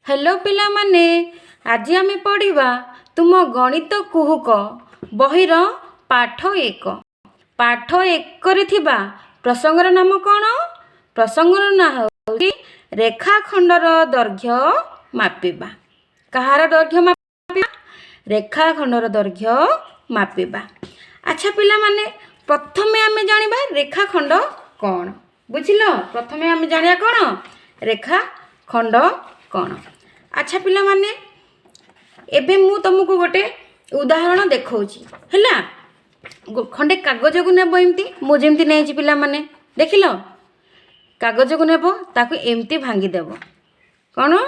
Hello पिला माने आज आमे पढ़िबा तुम गणित कुहुक बहिर पाठ एक। पाठ एक रे थिबा प्रसंगर नाम कौन? प्रसंगर ना होउची रेखाखंडर दैर्घ्य मापिबा। कहार दैर्घ्य मापिबा? रेखाखंडर दैर्घ्य मापिबा। अच्छा पिला माने प्रथमे आमे जानिबा रेखाखंड कौन? बुझिलो? प्रथमे आमे जानिया कौन? रेखाखंड कौन? अच्छा पिला माने एबे मु तुमको गोटे उदाहरण देखौची हैला। खंडे कागज को नेब एमती मु जेमती नेछि पिला माने देखिलो। कागज को नेब ताकू एमती भांगी देबो। कौन?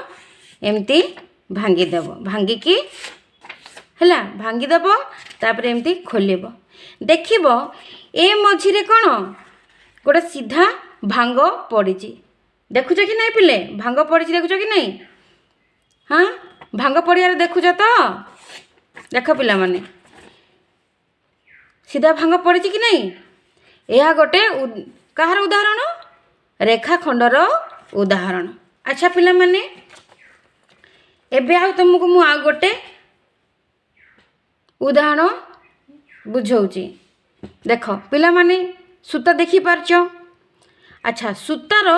एमती भांगी देबो। भांगी की हैला भांगी देबो तापर एमती खोलिबो। देखिबो ए मझी रे कौन गोटे सीधा भांग पड़ीची। देखुछ कि नहीं पिले? भांग पड़ीची देखुछ कि नहीं? हाँ भांग पड़ियार देखुछ तो? देख पिला माने सीधा भांग पड़ीची कि नहीं? यह गोटे कहार उदाहरण? रेखाखंडर उदाहरण। अच्छा पिला माने एबे आ तुमको मु आ गोटे उदाहरण बुझौची। देख पिला माने सूता देखि पारछ? अच्छा सूतार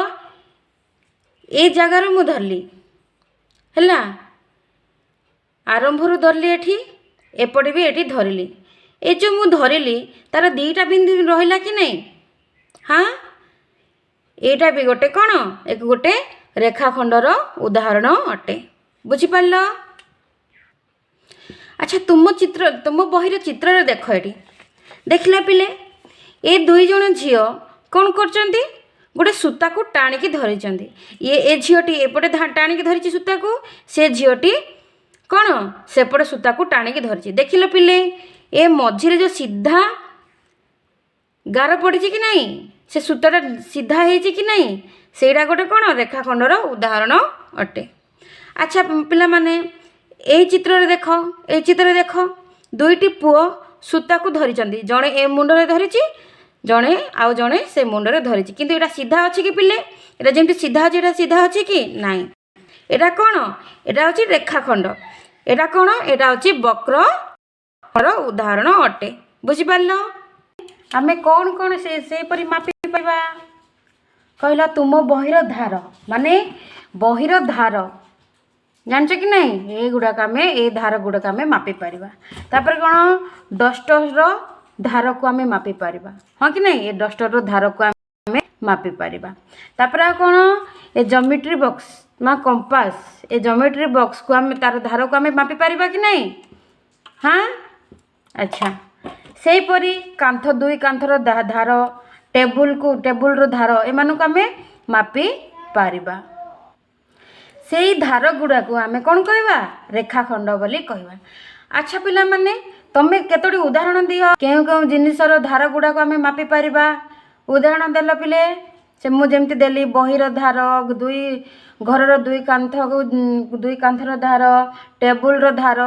ए जगार मु धरली हैला। आरंभरू धरली एठी एपटे भी एठी धरली। ए जो मु धरली तार दीटा बिंदु रहिला कि नहीं? हाँ एटा भी गोटे कौन? एक गोटे रेखाखंडर उदाहरण अटे। बुझी पारल? अच्छा तुम बहिर चित्र रे देख एठी। देखला पिले ए दुई जण झियो कौन करचंती? गोटे सूता को टाणिकी धरिचंती। ए झियोटी एपटे टाणिकी धरिची सूता को, से झियोटी कौन सेपटे सूता को टाणिकी धरिची। देखिलो पिले ए मझिरे जो सीधा गार पड़िची कि नहीं? से सूताटा सीधा हेची कि नहीं? सेटा गोटे कौन? रेखाखंडर उदाहरण अटे। अच्छा पिला माने ए चित्र रे देख, ए चित्र रे देख दुईटी पुओ सूता को धरिचंती। जणे ए मुंडरे धरिची, जणे आउ जणे से मुंडरे धरिची। किंतु एटा सीधा अछि कि पिले? एटा जेमति सीधा अछि एटा सीधा अछि कि नाही? एटा कौन? एटा अछि रेखाखंड। एटा कौन? एटा अछि वक्र उदाहरण अटे। बुझी पारलो? आमे कौन कौन से परि मापी पाइबा कहला? तुम बहिर धार माने बहिर धार जानछ कि नहीं? ए गुडा कामे ए धार गुडा कामे मापी पारिबा। तापर कौन? डस्टर धार को आमे मापी पारिबा। हां कि नहीं? ए डस्टर धार को आमे मापी पारिबा। तापर कौन? ए ज्योमेट्री बॉक्स मा कंपास, ए ज्योमेट्री बॉक्स को आमे तार धार को आमे मापी पारिबा कि नहीं? हाँ अच्छा से परी कांथ दुई कांथर धार, टेबुल रो धार एमानू को आमे मापी पारिबा। सेई धार गुडा को आमे कौन कहबा? रेखाखंड बोली कहबा। अच्छा पिला माने तमे केतोडी उदाहरण दियो केउ केउ जिनिसर धार गुडा को आमे मापी पारिबा। उदाहरण देलो पिले? से मु जेमति देली बहिर धार, दुई घरर दुई कांथर धार, टेबुल रो धार,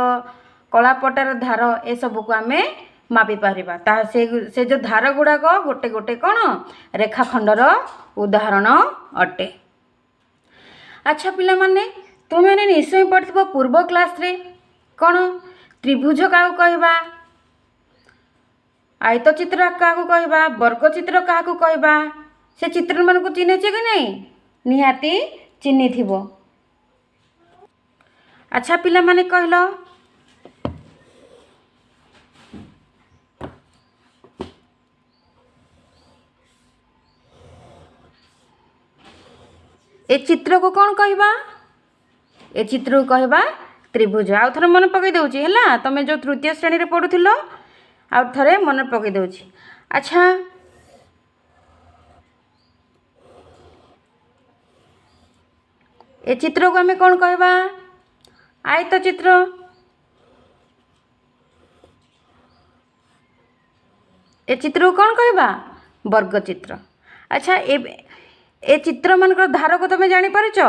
कलापटार धार ए सब को आमे मापी पारिबा। ता से जो धार गुडा को गोटे गोटे कौन? रेखाखंडर उदाहरण अटे। अच्छा पिला माने तुम मैंने निश्चय पढ़िथिबो पूर्व क्लास रे कौन? त्रिभुज का कहबा, आयत चित्र का कहबा, वर्ग चित्र का कहबा। से चित्र मन को चिन्हे कि नहीं? निहाती चिन्ही थिबो। अच्छा पिला माने कहलो ए चित्र को कौन कहबा? ए चित्र को कहबा त्रिभुज। आउ थरे मन पकई दउची हैला। तमे जो तृतीय श्रेणी रे पढुथिलो आउ थरे मन पकई दउची। अच्छा ए चित्र को हमें कौन कहबा? आयत चित्र। ए चित्र को कौन कहबा? वर्ग चित्र। अच्छा ए चित्र मानकर धार को तमे जानि पारुछ?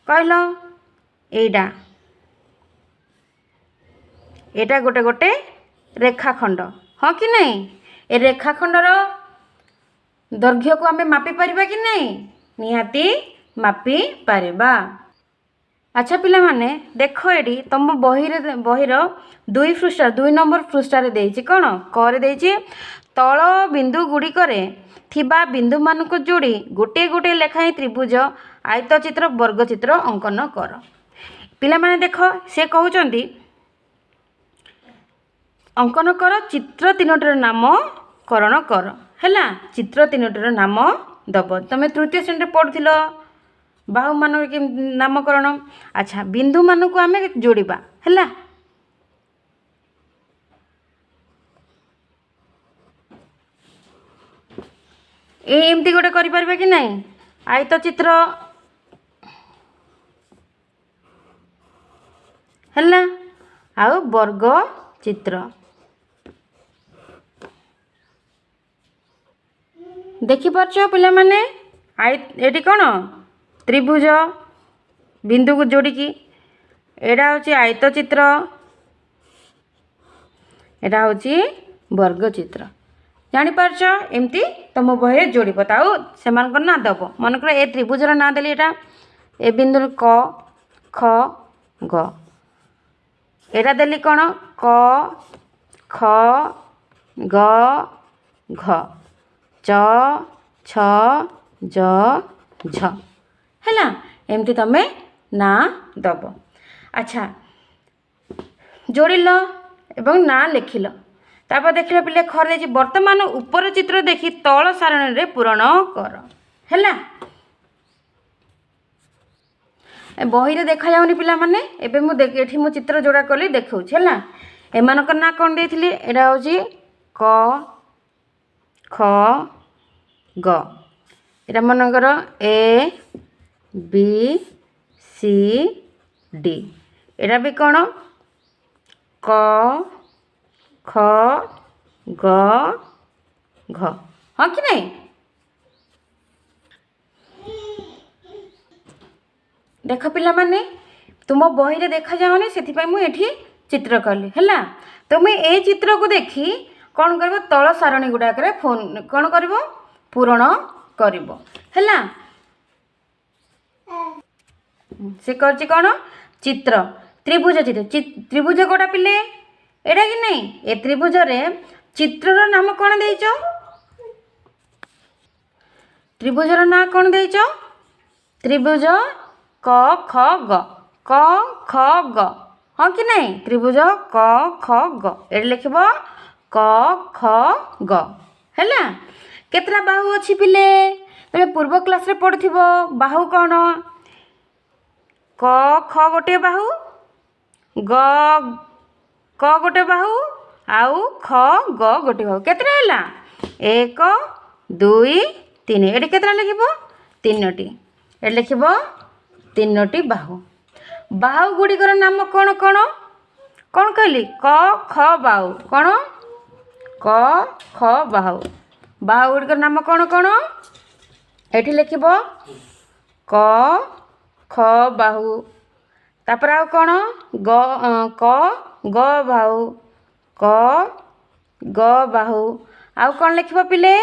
कहलो एडा एटा गोटे गोटे रेखाखंड। हाँ कि नहीं? ए रेखाखंडर दैर्घ्य को आमे मापी पारिबा कि नहीं? निहाती मापी पारिबा। अच्छा पिलामाने देख एटी तुम बहिर 2 पृष्ठार देछि कौन करे देछि तल बिंदु गुड़िकरे थिबा बिंदु मानक जोड़ी गोटे गोटे लेखाएं त्रिभुज आयतचित्र वर्गचित्र अंकन कर। पिलामाने देख से कहउचंदी अंकन कर चित्र तीनोटर नाम करण कर हैला चित्र तीनोटर नाम दब तमे तृतीय श्रेणी पढ़ुथिल बाहु मान नामकरण। अच्छा बिंदु मान को आम जोड़िबा हैला एमती गोटे करें कि नहीं आयत चित्र हैला आउ वर्ग चित्र देखिपारछ पिला माने एटी कौन त्रिभुज बिंदु को जोड़िकी एटा हूँ आयत चित्र एटा हूँ वर्ग चित्र जानीपारछ एमती तुम बही जोड़ ताऊ से ना दब मनकर ए त्रिभुजर ना देली एटा ए बिंदु क ख ग एटा देली कौन क ख ग घ च छ ज झ हैला एमती तमे ना दब। अच्छा जोड़िल एवं ना लिखिल तापर देखिल पिले खरे वर्तमान ऊपर चित्र देखी तल सारणी रे पूरण कर हैला बही रे देखा जाउनी पिला माने एबे मु एठी मु चित्र जोड़ा कली देखौछि हैला एमानकर ना कोन देथिली एडा होछि क ख ग एटा मनकर ए बी सी डी एटा भी कौन क ख ग घ हाँ कि नहीं देख पिला माने तुम बही रे देखा जाओनी से मुझे चित्र कली है तुम्हें ए चित्र को देखी कौन कर तल सारणी गुड़ाक फोन कौन कर पूरण कर से कर कौन चित्र त्रिभुज चित्र त्रिभुज कोटा पिले एटा कि नहीं ए त्रिभुज रे चित्रर नाम कौन देइच त्रिभुजर ना कौन देइच त्रिभुज क ख ग हाँ कि नहीं त्रिभुज क ख ग एट लिखब क ख ग है केतरा बाहु अच्छी पिले तुम पूर्व क्लास रे पढ़ुथिबो बाहु कौन क ख गोटे बाहु ग क गोटे बाहु आउ ख ग गोटे बाहु केतरा हैला 1 2 3 एटी केतरा लिखिबो 3टी एट लिखिबो 3टी बाहु बाहु गुड़िकर नाम कौन कौन कौन कहली क ख बाहु कौन क ख बाहु बाहु गुड़िकर नाम कौन कौन एठी लिखिबो क ख बाहु तापर आउ कौन ग क ग बाहु क ग बाहु आउ कौन लिखिबो पिले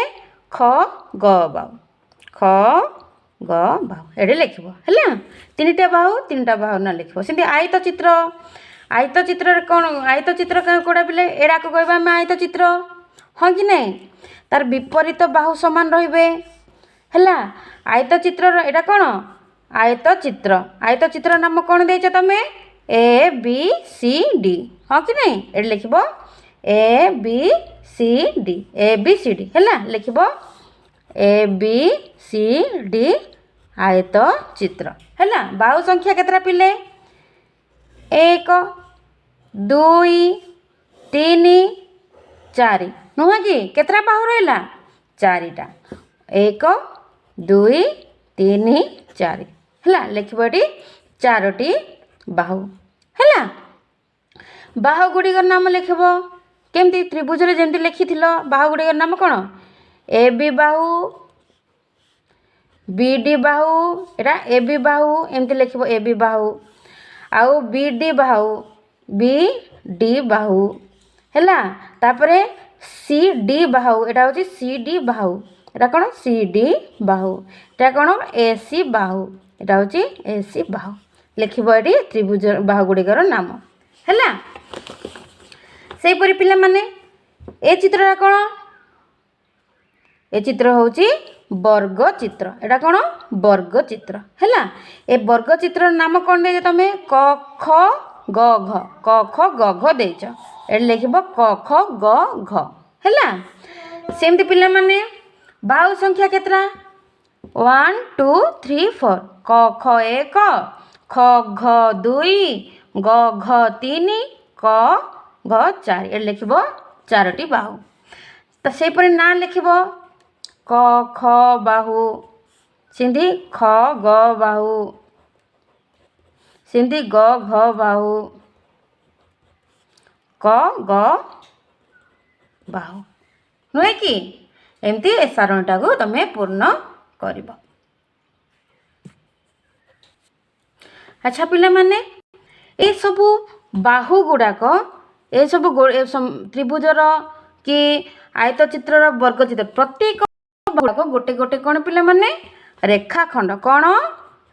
ख ग बाहु ख ग बाहु एठी लिखिबो हैला 3टा बाहु ना लिखिबो सेंती आयत चित्र कौन आयत चित्र कोड़ा पिले एड़ा को कहबा हम आयत चित्र हाँ कि नहीं तार विपरीत बाहु समान रहिबे हैला आयत चित्र एटा कौन आयत चित्र नाम कौन देइछ तमे ए बी सी डी हाँ कि नहीं एट लिखिबो ए बी सी डी हैला लिखिबो ए बी सी डी आयत चित्र हैला बाहु संख्या केतरा पिले 1 2 3 4 नुह कि केतरा बाहु रहिला 4टा 1 2 3 4 हैला लिखिबो एटी 4टी बाहु हैला बाहु गुड़िकर नाम लिखिबो केमती त्रिभुज रे जेमती लिखिथिलो बाहु गुड़िकर नाम कौन A B Bahu B D Bahu Etah A B बाहु एमती लिखिबो ए बी बाहु आउ बी डी बाहु बी डी बाहु हैला तापरे सी डी बाहु एटा होची सी डी बाहु एटा कौन सी डी बाहु एटा कौन ए सी बाहु एटा होची ए सी बाहु लिखिबो एटी त्रिभुज बाहु गुड़िकर नाम हैला। सेहीपरि पिला माने ए चित्रटा कौन ए चित्र होची वर्ग चित्र एटा कौन वर्ग चित्र हैला। ए वर्ग चित्र नाम कौन दे तमे क ख ग घ क ख ग घ देच ए लिखिबो क ख ग घ हैला। सेमती पिला माने बाहु संख्या केतरा 1 2 3 4 क ख 1 ख घ 2 ग घ 3 क घ 4 ए लिखिबो 4टी बाहु। तो से परि ना लिखिबो क ख बाहु सिंधी ख ग बाहु सिंधी ग घ बाहु क ग बाहु नुहे कि एमती ए सारणीटा को तमे पूर्ण करिबो। अच्छा पिला माने ए सबु बाहु गुड़ाक ए सबु त्रिभुजर कि आयत चित्रर वर्ग चित्र प्रत्येक गुड़ाक गोटे गोटे कौन पिला माने रेखा खंड कौन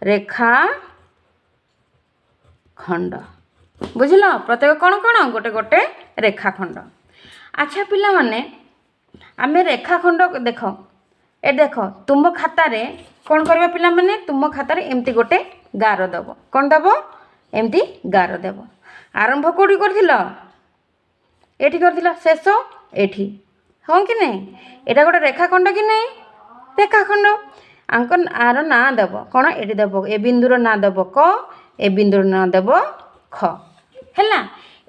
रेखा खंड बुझल प्रत्येक कौन कौन गोटे गोटे रेखा खंड। अच्छा पिला माने आमे रेखा खंड देख ए देख तुम खातार कौन करबा पिला माने तुम खातार एमती गोटे गार दब कौन दब एमती गार देव आरंभ कौटी कर एठी कर शेष एठी हाँ कि नहीं एटा गोटे रेखाखंड कि नहीं रेखाखंड आंक आर ना देव कौन एटी देव ए बिंदुर ना देव क ए बिंदुर ना देव ख हैला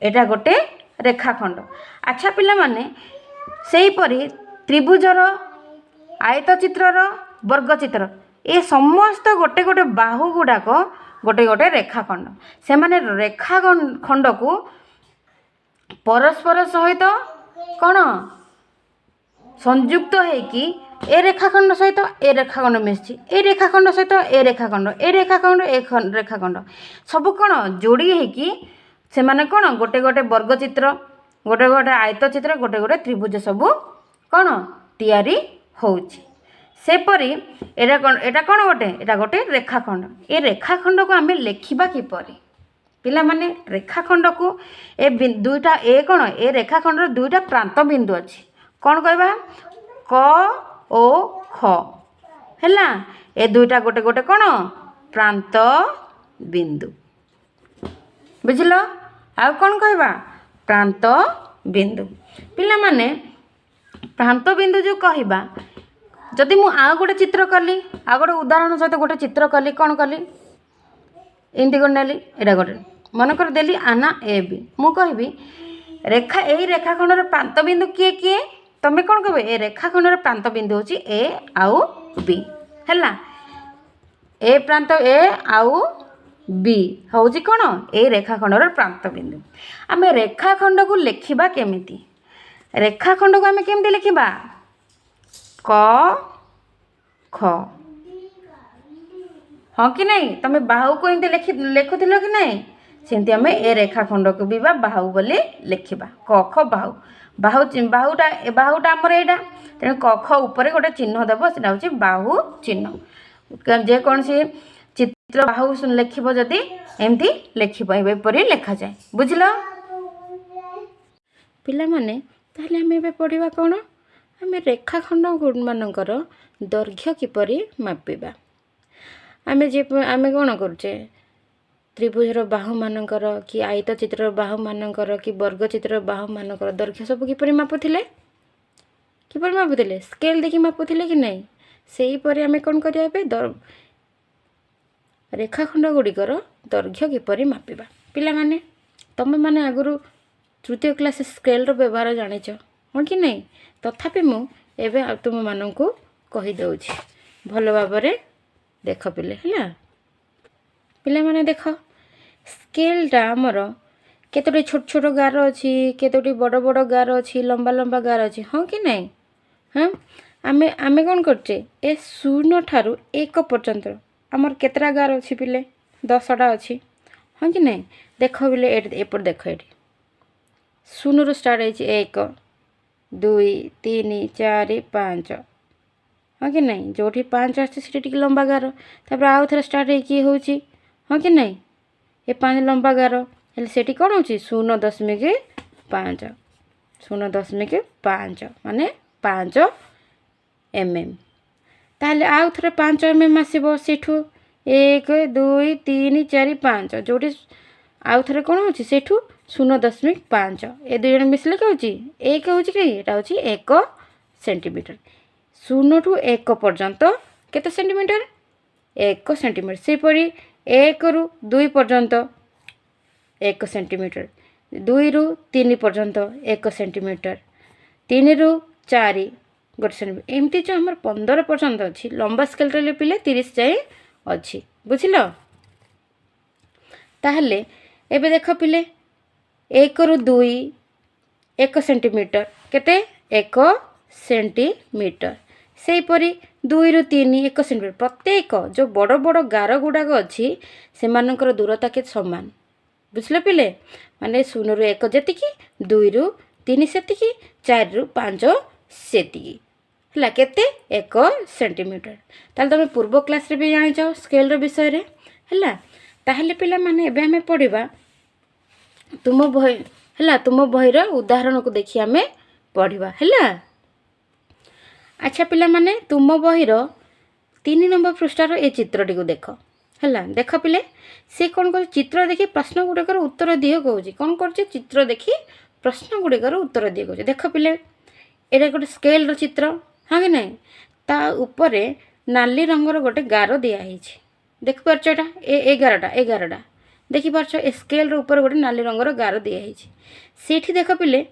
एटा गोटे रेखाखंड। अच्छा पिला माने सेही परी त्रिभुजर आयत चित्रर वर्ग चित्र ए समस्त गोटे गोटे बाहु गुड़ाक गोटे गोटे रेखाखंड से माने रेखाखंड को परस्पर सहित कौन संयुक्त होइकी ए रेखाखंड सहित ए रेखाखंड मिशी ए रेखाखंड सहित ए रेखाखंड ए रेखाखंड ए रेखाखंड सब कौन जोड़ी होइकी से माने कौन गोटे गोटे वर्ग चित्र गोटे गोटे आयत चित्र गोटे गोटे त्रिभुज सबू कौन तैयारी होउची। सेपरी एटा कौन गोटे एटा गोटे रेखाखंड ए रेखाखंड को आमे लेखिबा किपरि पिला माने रेखाखंड को ए दुईटा ए कौन ए रेखाखंड दुईटा प्रांत बिंदु अच्छी कौन कहबा क ओ ख हैला ए दुईटा गोटे गोटे कौन प्रांत बिंदु बुझल आ कौन कहबा प्रांत बिंदु पिला माने प्रांत बिंदु जो कहबा जदि मु आ गोटे चित्र कली आ गोटे उदाहरण सहित गोटे चित्र कली कौन कली एमती कर नेली एटा गोटे मनकर देली आना ए बी मु कहबी रेखा ए रेखाखंडर प्रांत बिंदु किए किए तमे कौन कहबे ए रेखाखंडर प्रांत बिंदु होची ए आउ बी हैला ए प्रांत ए आउ बी होची कौन ए रेखाखंडर प्रांत बिंदु। आमे रेखाखंड को लेखिबा केमिति रेखाखंड को आमे केमिति लेखिबा क ख हाँ कि नहीं तमे बाहु को एमती लेखुथिल कि नहीं सेमती आमे ए रेखाखंड को भी बाहु बोली लेखिबा क ख बाहु बाहुटा आमर एटा तेणु क ख ऊपर गोटे चिन्ह देव सेटा होची बाहु चिन्ह जेकोसी चित्र बाहु लेखिब जदि एमती लेखिब एपरी लेखा जाए बुझल पिला माने ताहले आमे एबे पढ़िबा कोन आमे रेखाखंड मानकर दैर्घ्य किपरि मापिबा आमे कौन करुचे त्रिभुजर बाहु मानकर कि आयत चित्र बाहु मानकर कि वर्ग चित्र बाहु मानकर दैर्घ्य सब किपरि मापुथिले स्केल देखि मापुथिले कि नहीं सेही परि आमे कौन करिया रेखाखंड गुड़िकर दैर्घ्य किपरि मापिबा पिला माने तमे माने आगुरु तृतीय क्लास स्केल व्यवहार जानिच हाँ कि नहीं तथापि मु एबे तुम मानू कही दउछि भल भाबरे देख पिले हैला पिला माने देख स्केलटा आमर केतोटी छोट छोट गार अच्छी केतोटी बड़ बड़ गार अच्छी लंबा लंबा गार अच्छी हाँ कि नहीं हाँ आमे आमे कौन करचे ए 0 ठारू 1 पर्यंत आमर केतरा गार अच्छी पिले 10टा अच्छी हाँ कि नहीं देख पिले एपट देख ये 0 रू स्टार्ट है 1 2 3 4 5 हाँ कि नहीं जो 5 आसे लंबा गार तापर आउ थे स्टार्ट हो हाँ कि नहीं ए 5 लंबा गार हेले सेठी कौन होची 0.5 0.5 माने 5 mm ताहले आउ थरे 5 mm आसीबो सेठू 1 2 3 4 5 जोटी आउ थरे कौन होची सेठू 0.5 ए दुई जन मिसले के होची 1 होची कि एटा होची 1 सेंटीमीटर 0 टू 1 पर्यंत केते सेंटीमीटर 1 सेंटीमीटर से परी 1 रु 2 पर्यंत 1 सेंटीमीटर 2 रु 3 पर्यंत 1 सेंटीमीटर 3 रु 4 गोटे सेंटीमीटर एमती जो हमर 15 पर्यंत अच्छी लंबा स्केल रे पिले 30 जाए अच्छी बुझिलो ताहले एबे देख पिले 1 रु 2 1 सेंटीमीटर केते 1 सेंटीमीटर से परी 2 रु 3 1 सेंटीमीटर प्रत्येक जो बड़ बड़ गार गुड़ाक अच्छी से मानकर दूरता के समान बुझल पिले माने 0 रु 1 जेतिकी 2 रु 3 सेतिकी 4 रु 5 सेतिकी हला केते 1 सेंटीमीटर ताल तुम पूर्व क्लास रे भी जानि जाओ स्केल रो विषय रे हला ताहले पिला माने एबे हमें पढ़िबा तुम बही हला तुम बही रो उदाहरण को देखि हमें पढ़िबा हला अच्छा पिला माने तुम बही रो 3 नंबर पृष्ठ रो ए चित्रटी को देख हला देख पिले से कौन कर चित्र देखि प्रश्न गुड़िकर उत्तर दियो कहूँ कौन कर चित्र देखि प्रश्न गुड़िकर उत्तर दियो कहूँ देख पिले एटा गोटे स्केल रो चित्र हाँ कि नहीं ता ऊपर नाली रंगर गोटे गार दिया देख पार्छ एटा ए गारटा देखि पार्छ ए स्केल रो ऊपर गोटे नाली रंगर गार दिया सेठी देख पिले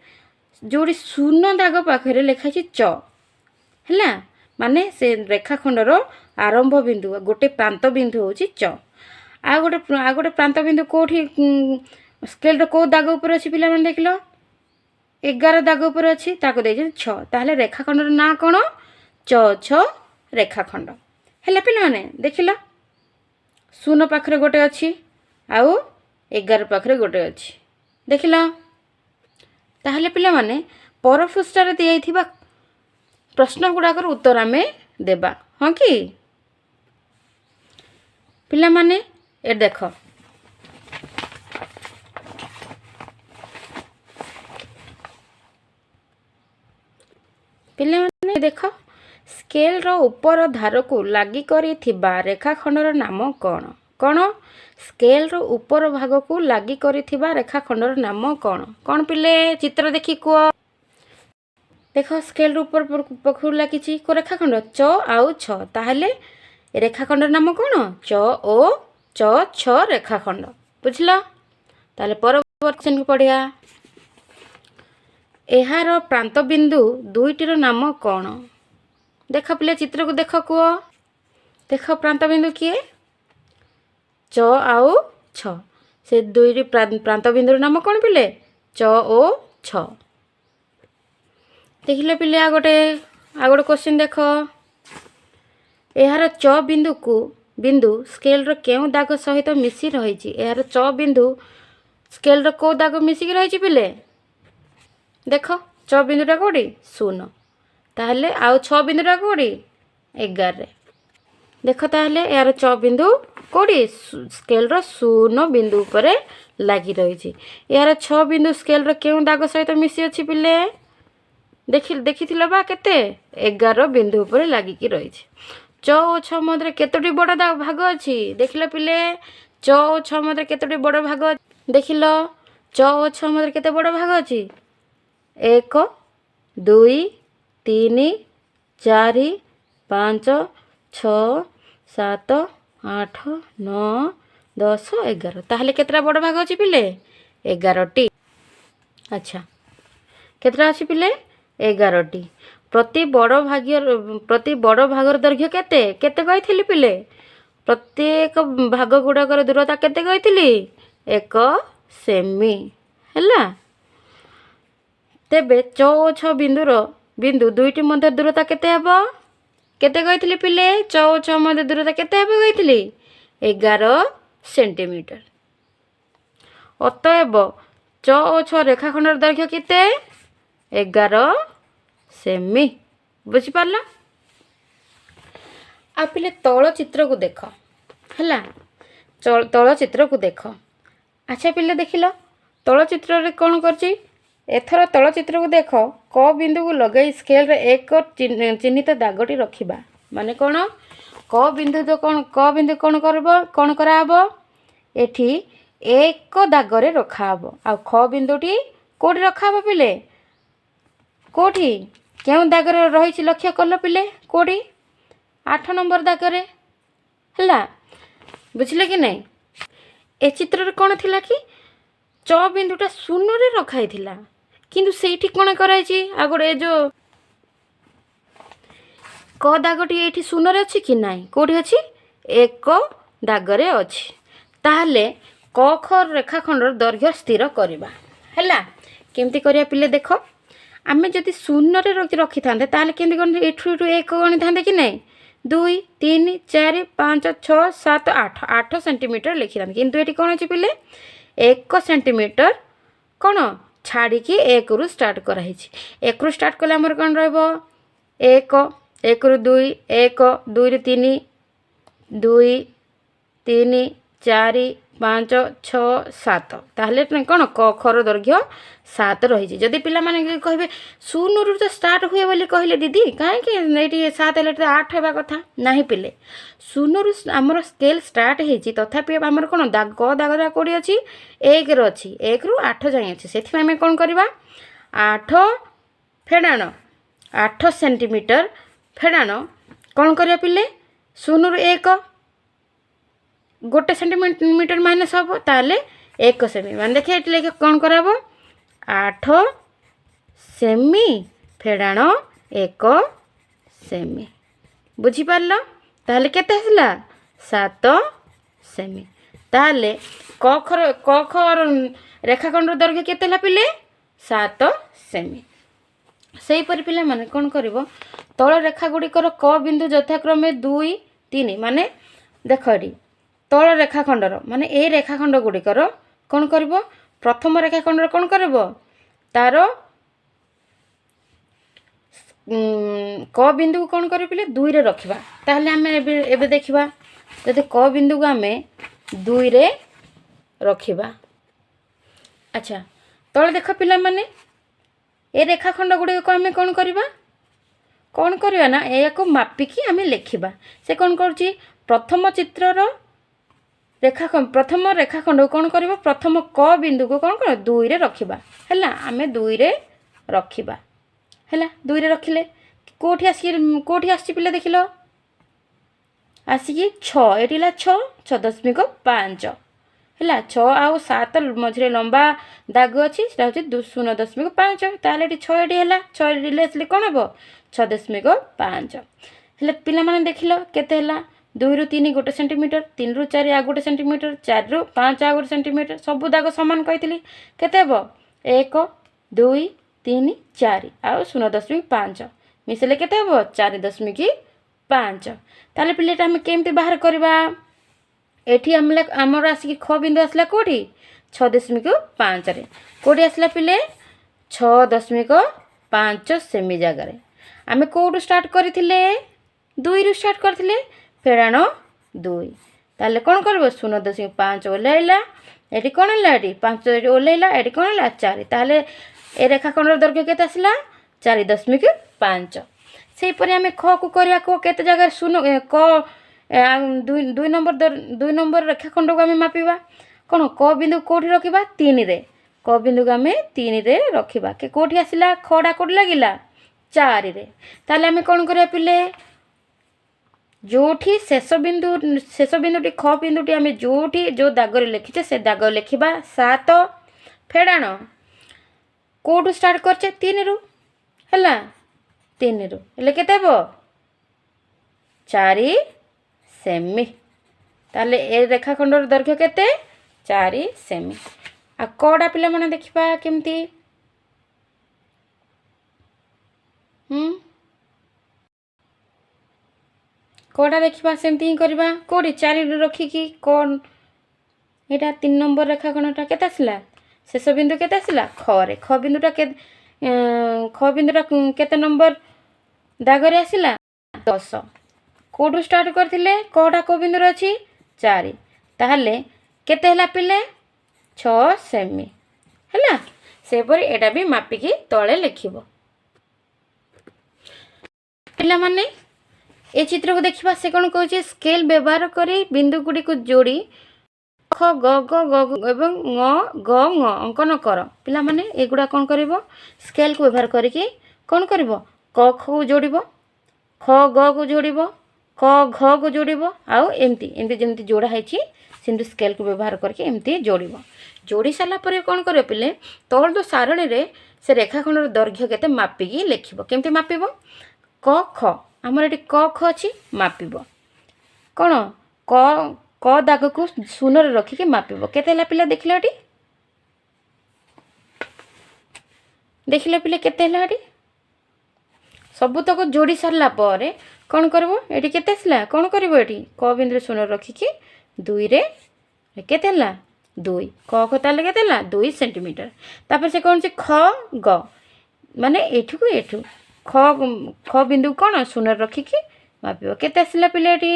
जोड़ी शून्य दाग पाखरे लिखा च हैला माने से रेखाखंडर आरंभ बिंदु गोटे प्रांत बिंदु होची च आ गोटे प्रांत बिंदु कोठी स्केल रो को दाग ऊपर अछि पिला माने देखलो 11 दाग ऊपर अछि ताको देइ 6 ताहले रेखाखंडर ना कोन च छ रेखाखंड हैला पिला माने देखिलो शून्य पाखरे गोटे अछि आउ 11 पाखरे गोटे अछि देखिलो ताहले पिला माने पर पृष्ठ रे दियैथिबा प्रश्न गुड़ाकर उत्तर आमे देबा हाँ कि पिला माने ए देख पिला माने देख स्केल रो ऊपर धार को लागि करी थिबा रेखाखंडर नाम कौन कौन स्केल रो ऊपर भाग को लागि करी थिबा रेखाखंडर नाम कौन कौन पिले चित्र देखि को देख स्केल ऊपर पखर लगी को रेखाखंड च आउ छ ताहले रेखाखंडर नाम कौन च ओ च छ रेखाखंड बुझल ताहले परवर्ती क्वेश्चन को पढ़िया एहार प्रांत बिंदु दुईटीर नाम कौन देख पिले चित्र को देख कुह देख प्रांत बिंदु किए च आउ छ से दुईटी प्रांत बिंदुर नाम कौन पिले च ओ छ देखिले पिले आ गोटे क्वेश्चन देख यार च बिंदु को बिंदु स्केल रो केउ दाग सहित मिसी रही यार च बिंदु स्केल रो को दाग मिसिक रही पिले देख च बिंदुटा कोडी 0 ताहले आउ 6 बिंदुटा कोडी 11 रे देख ताहले यार च बिंदु कोडी स्केल रो 0 बिंदु ऊपर लागि रही यार 6 बिंदु स्केल रो केउ दाग सहित मिसी अछि पिले देखी बा केते 11 बिंदु ऊपर लागिकी रही च और 6 मध्य केतोटी बड़ भाग अच्छी देखिल पिले च और 6 मध्य केतोटी बड़ भाग देखिल च और 6 मध्य केते बड़ भाग अच्छी 1 2 3 4 5 6 7 8 9 10 11 ताहले केतरा बड़ भाग अच्छी पिले 11टी अच्छा केतरा अच्छी पिले 11टी प्रति बड़ भागर दैर्घ्य केते केते कहिथिली पिले प्रत्येक भाग गुड़ाकर दूरता केते कहिथिली 1 सेमी हैला तेबे च और 6 बिंदु दुईटी मध्य दूरता केते हेबो केते कहिथिली पिले च और 6 मध्य दूरता केते हेबो कहिथिली 11 सेंटीमीटर अतएव च और 6 रेखाखंडर दैर्घ्य केते 11 सेमी बुझी पारला आ पिले तल चित्र को देख हैला तल चित्र को देख अच्छा पिले देखिल तल चित्र कौन कर एथर तल चित्र को देख क बिंदु को लगे स्केल रे एक चिन्हित दागटी रखिबा माने कौन क बिंदु तो कौन कौन कराब एठी एक दागरे रखाब आ ख बिंदुटी कोठी रखाब पिले कोठी क्यों दागरे रही लक्ष्य कल पिले कोठी 8 नंबर दागरे है बुझिले कि नहीं। ए चित्र कौन थिला कि च बिंदुटा शून्य रे रखाई थिला किंतु सेठी कौन कराई आ गोटे जो क दागटी एठी शून्य रे अछि कि नाही कोठी अछि एक दागरे अछि ताहले क ख रेखाखंडर दैर्घ्य स्थिर करबा हैला केमती करिया पिले देख आमे जदि शून्य रे रखि थांदे ताहले केमती गण एठु एक गणी थांदे कि नाही 2 3 4 5 6 7 8 8 सेंटीमीटर लिखि थांदे किंतु एठी कोन अछि पिले 1 सेंटीमीटर कौन छाड़ी की 1 रु स्टार्ट कराई 1 रु स्टार्ट कले हमर कौन रहबो 1 रु 2 1 2 रु 3 2 3 4 5 6 7 ताहले कौन क खर दैर्घ्य 7 रही जदि पिला माने कहबे 0 रु तो स्टार्ट हुए बोली कहले दीदी काहे कि एटी 7 हेले 8 हेबा कथा नाही पिले 0 रु हमर स्केल स्टार्ट हेची तथापि हमर कोन दाग दागरा कोडी अछि 1 रो अछि 1 रु 8 जाई अछि सेथि में कोन करबा 8 फेडानो 8 सेंटीमीटर फेडानो कोन करिया पिले 0 रु 1 गोटे सेंटीमीटर माइनस हम ताले 1 सेमी मान देखिए ये कौन कराब 8 सेमी फेडाण 1 सेमी बुझीपार ताले केते हसला 7 सेमी ताले क रेखाखंड दैर्घ्य केते ला पिले 7 सेमी सही परि पिला माने कोन करिवो तळ रेखा गुडिकर क बिंदु यथाक्रमे 2 3 माने देख एडी तल रेखाखंडर माने ए रेखाखंड गुडिकर कौन करिवो प्रथम रेखाखंडर कौन करिवो तार क बिंदु को कौन करि पिले 2 रे रखिबा ताहले हमें एबे देखिबा जदि क बिंदु को हमें 2 रे रखिबा। अच्छा तले देख पिला माने ए रेखाखंड गुडी को हमें कौन करिबा ना ए को मापिकी हमें लिखिबा से कौन करछि प्रथम चित्रर प्रथम रेखाखंड को कौन करिबा प्रथम क बिंदु को कौन कर 2 रे रखिबा हैला हमें 2 रे रखिबा हैला 2 रे रखिले कोठी आसी पिले देखिलो आसी 6 एटिला 6 6.5 हैला 6 आउ 7 मझरे लंबा दाग अछि सेटा होछि 0.5 ताले एटी 6 एटी हैला 6 रिलेसली कोन हेबो 6.5 हैला पिला माने देखिलो केते हैला 2 रु 3 गोटे सेंटीमीटर 3 रु 4 आ गोटे सेंटीमीटर 4 रु 5 आ गोटे सेंटीमीटर सब दाग समान कहितली केते हेबो 1 2 3 4 आ 0.5 मिसले केते हेबो 4.5 ताले पिलेटा हम केमती बाहर करबा एठी हमर आसी ख बिंदु आसला कोठी 6.5 रे कोठी आसला पिले 6.5 सेमी जगह रे आमे कोडू स्टार्ट करथिले 2 रु स्टार्ट करथिले फेडाण 2 ताले कौन करबो 0.5 ओलेला एटी कोन हला एटी 5 एटी ओलेला एटी कोन हला 4 ताले ए रेखाखंडर दैर्घ्य केते आसला 4.5 सेही परे हमें ख को करिया को केते जगह 0 क 2 नंबर रेखाखंड को हमें मापिबा कोन क बिंदु कोठी रखिबा 3 रे क बिंदु को हमें 3 रे रखिबा के कोठी आसिला खडा कोठी लागिला 4 रे ताले हमें कोन करिया पिले जोठी शेष बिंदुटी ख बिंदुटी आम जोठी जो दागरे लिखीचे से दाग लिखा 7 फेडाण कोठू स्टार्ट करचे 3 रु है 3 रु हेले केते हेबो 4 सेमी ताले ए रेखाखंडर दैर्घ्य केते 4 सेमी आ कोडा पिला माने देखिबा केमती कोडा देखिबा सेमती ही करबा कोडी 4 रखी की कोन एटा 3 नंबर रेखाखंडटा केते आसला शेष बिंदु केते आसला ख बिंदुटा केते नंबर दागरे आसला 10 कोडू स्टार्ट करथिले कोडा को बिंदु अछि 4 ताहले केते हला पिले 6 ସେମି ହେଲା। ସେପରି ଏଇଟା ବି ମାପିକି ତଳେ ଲେଖିବ। ପିଲାମାନେ ଏ ଚିତ୍ରକୁ ଦେଖିବା। ସେ କ'ଣ କହୁଛି, ସ୍କେଲ୍ ବ୍ୟବହାର କରି ବିନ୍ଦୁ ଗୁଡ଼ିକୁ ଯୋଡ଼ି ଖ ଗ ଗ ଗ ଏବଂ ङ ଗ ङ ଅଙ୍କନ କର। ପିଲାମାନେ ଏଗୁଡ଼ା କ'ଣ କରିବ, ସ୍କେଲ୍କୁ ବ୍ୟବହାର କରିକି କ'ଣ କରିବ, କ ଖକୁ ଯୋଡ଼ିବ, ଖ ଗ କୁ ଯୋଡ଼ିବ, କ ଘ କୁ ଯୋଡ଼ିବ, ଆଉ ଏମିତି ଯେମିତି ଯୋଡ଼ା ହେଇଛି ସେମିତି ସ୍କେଲ୍କୁ ବ୍ୟବହାର କରିକି ଏମିତି ଯୋଡ଼ିବ। ଯୋଡ଼ି ସାରିଲା ପରେ କ'ଣ କରିବ ପିଲେ, ତଳୁ ସାରଣୀରେ ସେ ରେଖାଖଣ୍ଡର ଦୈର୍ଘ୍ୟ କେତେ ମାପିକି ଲେଖିବ। କେମିତି ମାପିବ, କ ଖ, ଆମର ଏଠି କ ଖ ଅଛି, ମାପିବ କ'ଣ, କ ଦାଗକୁ ଶୂନରେ ରଖିକି ମାପିବ। କେତେ ହେଲା ପିଲା ଦେଖିଲ ଏଠି, ଦେଖିଲ ପିଲେ କେତେ ହେଲା ଏଠି। ସବୁତକ ଯୋଡ଼ି ସାରିଲା ପରେ କ'ଣ କରିବ, ଏଠି କେତେ ଆସିଲା, କ'ଣ କରିବ, ଏଠି କ ବିନ୍ଦୁରେ ଶୂନରେ ରଖିକି 2ରେ କେତେ ହେଲା 2, କ ଖ ତାହେଲେ କେତେ ହେଲା 2 ସେଣ୍ଟିମିଟର। ତାପରେ ସେ କ'ଣ ଅଛି, ଖ ଗ, ମାନେ ଏଠୁକୁ ଏଠୁ ଖ ବିନ୍ଦୁ କ'ଣ ଶୂନରେ ରଖିକି ମାପିବ। କେତେ ଆସିଲା ପିଲା ଏଠି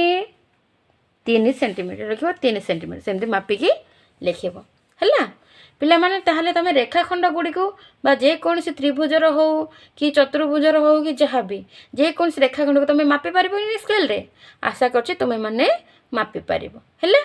3 ସେଣ୍ଟିମିଟର ରଖିବ, 3 ସେଣ୍ଟିମିଟର ସେମିତି ମାପିକି ଲେଖିବ ହେଲା। ପିଲାମାନେ ତାହେଲେ ତୁମେ ରେଖାଖଣ୍ଡ ଗୁଡ଼ିକୁ ବା ଯେକୌଣସି ତ୍ରିଭୁଜର ହେଉ କି ଚତୁର୍ଭୁଜର ହେଉ କି ଯାହା ବି ଯେକୌଣସି ରେଖାଖଣ୍ଡକୁ ତୁମେ ମାପି ପାରିବନି ସ୍କେଲ୍ରେ। ଆଶା କରୁଛି ତୁମେମାନେ ମାପିପାରିବ ହେଲା।